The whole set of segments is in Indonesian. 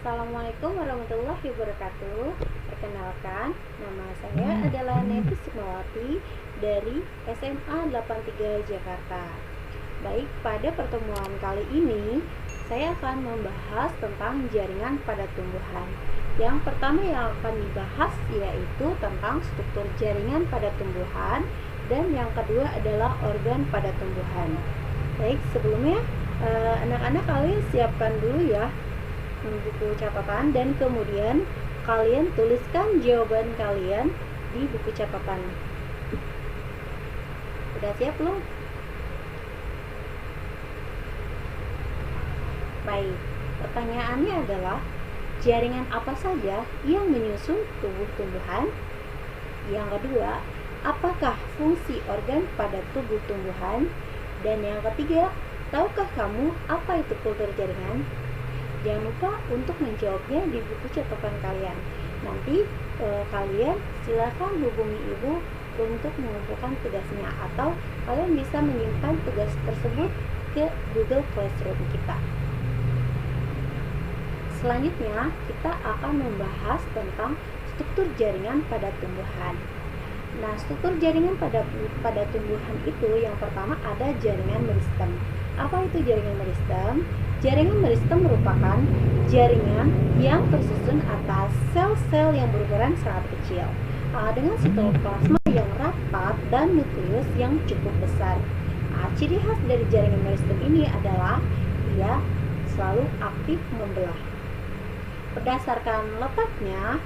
Assalamualaikum warahmatullahi wabarakatuh. Perkenalkan, nama saya adalah Neti Sukmawati dari SMA 83 Jakarta. Baik, pada pertemuan kali ini saya akan membahas tentang jaringan pada tumbuhan. Yang pertama yang akan dibahas yaitu tentang struktur jaringan pada tumbuhan, dan yang kedua adalah organ pada tumbuhan. Baik, sebelumnya anak-anak kalian siapkan dulu ya buku catatan, dan kemudian kalian tuliskan jawaban kalian di buku catatan. Udah siap belum? Baik, pertanyaannya adalah jaringan apa saja yang menyusun tubuh tumbuhan? Yang kedua, apakah fungsi organ pada tubuh tumbuhan? Dan yang ketiga, tahukah kamu apa itu kultur jaringan? Jangan lupa untuk menjawabnya di buku catatan kalian. Nanti kalian silakan hubungi ibu untuk mengumpulkan tugasnya, atau kalian bisa menyimpan tugas tersebut ke Google Classroom kita. Selanjutnya kita akan membahas tentang struktur jaringan pada tumbuhan. Nah, struktur jaringan pada tumbuhan itu yang pertama ada jaringan meristem. Apa itu jaringan meristem? Jaringan meristem merupakan jaringan yang tersusun atas sel-sel yang berukuran sangat kecil dengan sitoplasma yang rapat dan nukleus yang cukup besar. Ciri khas dari jaringan meristem ini adalah ia selalu aktif membelah. Berdasarkan letaknya,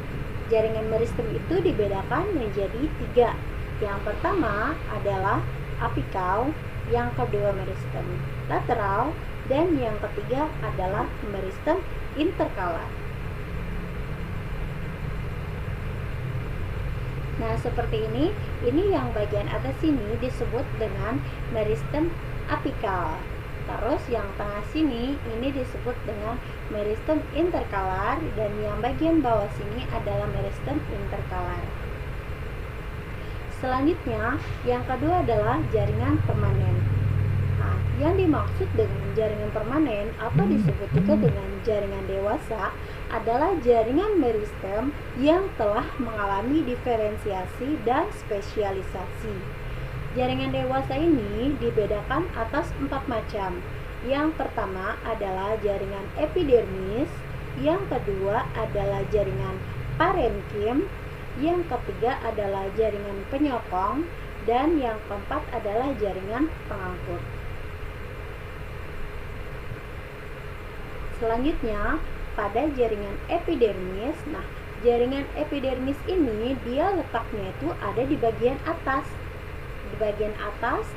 jaringan meristem itu dibedakan menjadi 3. Yang pertama adalah apikal, yang kedua meristem lateral, dan yang ketiga adalah meristem interkalar. Nah, seperti ini yang bagian atas sini disebut dengan meristem apikal. Terus yang tengah sini ini disebut dengan meristem interkalar, dan yang bagian bawah sini adalah meristem interkalar. Selanjutnya, yang kedua adalah jaringan permanen. Nah, yang dimaksud dengan jaringan permanen atau disebut juga dengan jaringan dewasa adalah jaringan meristem yang telah mengalami diferensiasi dan spesialisasi. Jaringan dewasa ini dibedakan atas 4 macam. Yang pertama adalah jaringan epidermis, yang kedua adalah jaringan parenkim, yang ketiga adalah jaringan penyokong, dan yang keempat adalah jaringan pengangkut. Selanjutnya, pada jaringan epidermis, nah jaringan epidermis ini dia letaknya itu ada di bagian atas,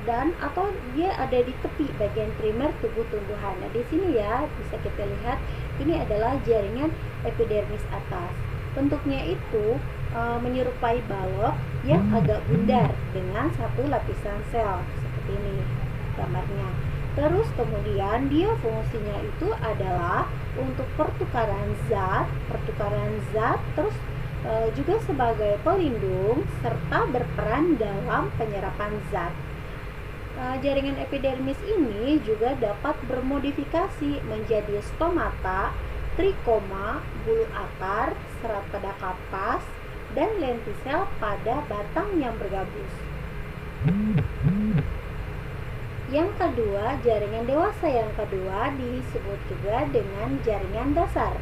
dan atau dia ada di tepi bagian primer tubuh tumbuhan. Nah, di sini ya bisa kita lihat ini adalah jaringan epidermis atas. Bentuknya itu menyerupai balok yang agak bundar dengan satu lapisan sel seperti ini gambarnya. Terus kemudian dia fungsinya itu adalah untuk pertukaran zat, terus juga sebagai pelindung serta berperan dalam penyerapan zat. Jaringan epidermis ini juga dapat bermodifikasi menjadi stomata, trikoma, bulu akar, serat pada kapas, dan lentisel pada batang yang bergabus. Yang kedua, jaringan dewasa yang kedua disebut juga dengan jaringan dasar.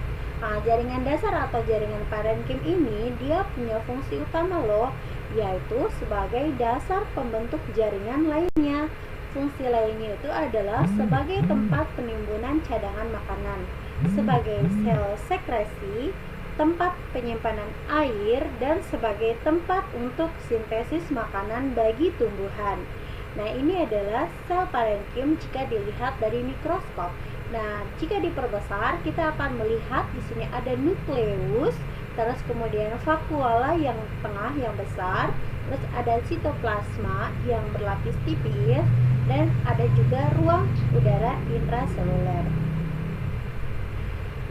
Jaringan dasar atau jaringan parenkim ini dia punya fungsi utama loh, yaitu sebagai dasar pembentuk jaringan lainnya. Fungsi lainnya itu adalah sebagai tempat penimbunan cadangan makanan, sebagai sel sekresi, tempat penyimpanan air, dan sebagai tempat untuk sintesis makanan bagi tumbuhan. Nah, ini adalah sel parenkim jika dilihat dari mikroskop. Nah, jika diperbesar kita akan melihat di sini ada nukleus, terus kemudian vakuola yang tengah yang besar, terus ada sitoplasma yang berlapis tipis, dan ada juga ruang udara intraseluler.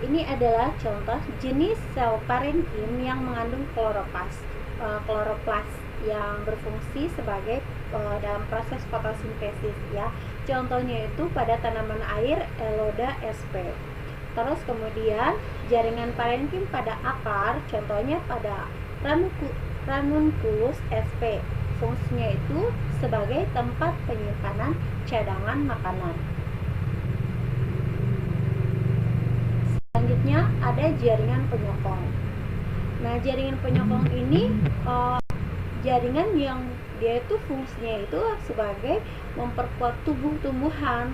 Ini adalah contoh jenis sel parenkim yang mengandung kloroplas yang berfungsi sebagai dalam proses fotosintesis ya. Contohnya itu pada tanaman air Eloda sp. Terus kemudian jaringan parenkim pada akar, contohnya pada Ranunculus sp. Fungsinya itu sebagai tempat penyimpanan cadangan makanan. Selanjutnya ada jaringan penyokong. Nah, jaringan penyokong ini jaringan yang dia itu fungsinya itu sebagai memperkuat tubuh tumbuhan.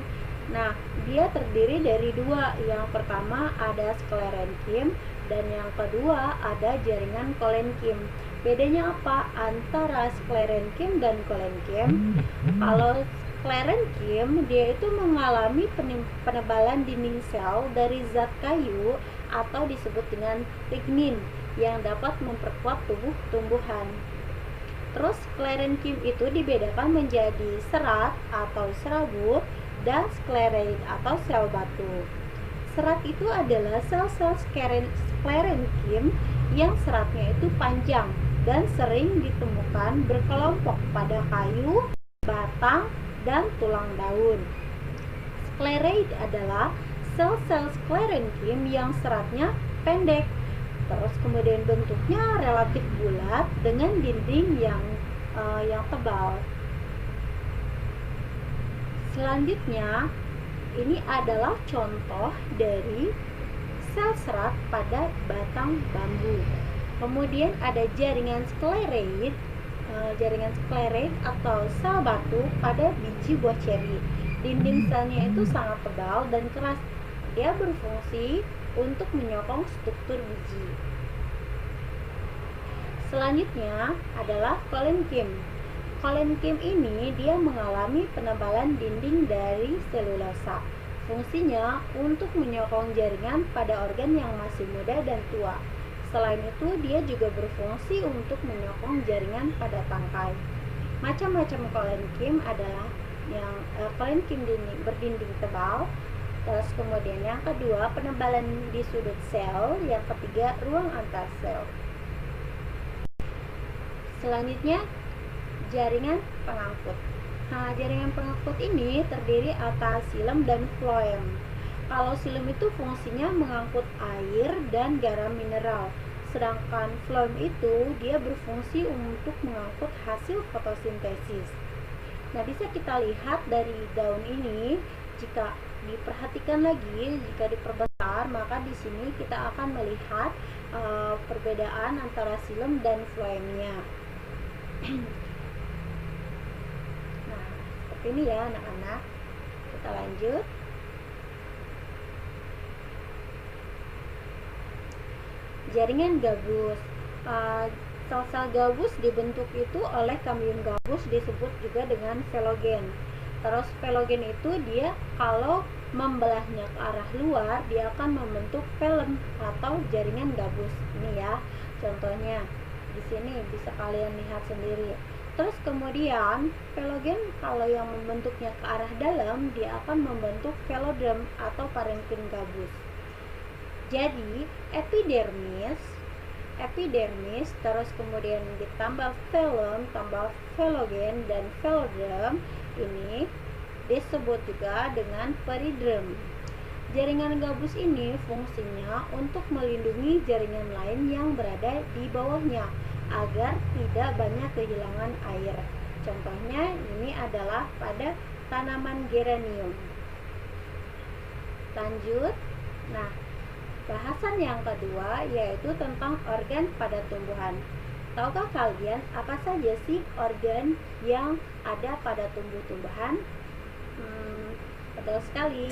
Nah, dia terdiri dari dua. Yang pertama ada sklerenkim dan yang kedua ada jaringan kolenkim. Bedanya apa antara sklerenkim dan kolenkim? Kalau sklerenkim dia itu mengalami penebalan dinding sel dari zat kayu atau disebut dengan lignin yang dapat memperkuat tubuh tumbuhan. Terus sklerenkim itu dibedakan menjadi serat atau serabut dan sklereid atau sel batu. Serat itu adalah sel-sel sklerenkim yang seratnya itu panjang dan sering ditemukan berkelompok pada kayu, batang, dan tulang daun. Sklereid adalah sel-sel sklerenkim yang seratnya pendek, terus kemudian bentuknya relatif bulat dengan dinding yang tebal. Selanjutnya, ini adalah contoh dari sel serat pada batang bambu. Kemudian ada jaringan sklereid atau sel batu pada biji buah ceri. Dinding selnya itu sangat tebal dan keras. Dia berfungsi untuk menyokong struktur biji. Selanjutnya adalah kolenkim. Kolenkim ini dia mengalami penebalan dinding dari selulosa. Fungsinya untuk menyokong jaringan pada organ yang masih muda dan tua. Selain itu, dia juga berfungsi untuk menyokong jaringan pada tangkai. Macam-macam kolenkim adalah yang kolenkim berdinding tebal. Terus kemudian yang kedua, penebalan di sudut sel. Yang ketiga, ruang antar sel. Selanjutnya, jaringan pengangkut. Nah, jaringan pengangkut ini terdiri atas silem dan floem. Kalau silem itu fungsinya mengangkut air dan garam mineral, sedangkan floem itu dia berfungsi untuk mengangkut hasil fotosintesis. Nah, bisa kita lihat dari daun ini, jika diperhatikan lagi, jika diperbesar, maka di sini kita akan melihat perbedaan antara silem dan floemnya. Nah, seperti ini ya anak-anak. Kita lanjut. Jaringan gabus. Sel-sel gabus dibentuk itu oleh kambium gabus, disebut juga dengan velogen. Terus velogen itu dia kalau membelahnya ke arah luar, dia akan membentuk velum atau jaringan gabus. Ini ya contohnya. Di sini bisa kalian lihat sendiri. Terus kemudian velogen kalau yang membentuknya ke arah dalam, dia akan membentuk velodrem atau parenkim gabus. Jadi epidermis terus kemudian ditambah velum, tambah velogen dan velodrem, ini disebut juga dengan peridrem. Jaringan gabus ini fungsinya untuk melindungi jaringan lain yang berada di bawahnya agar tidak banyak kehilangan air. Contohnya ini adalah pada tanaman geranium. Lanjut. Nah, bahasan yang kedua yaitu tentang organ pada tumbuhan. Tahukah kalian apa saja sih organ yang ada pada tumbuh-tumbuhan? Betul sekali.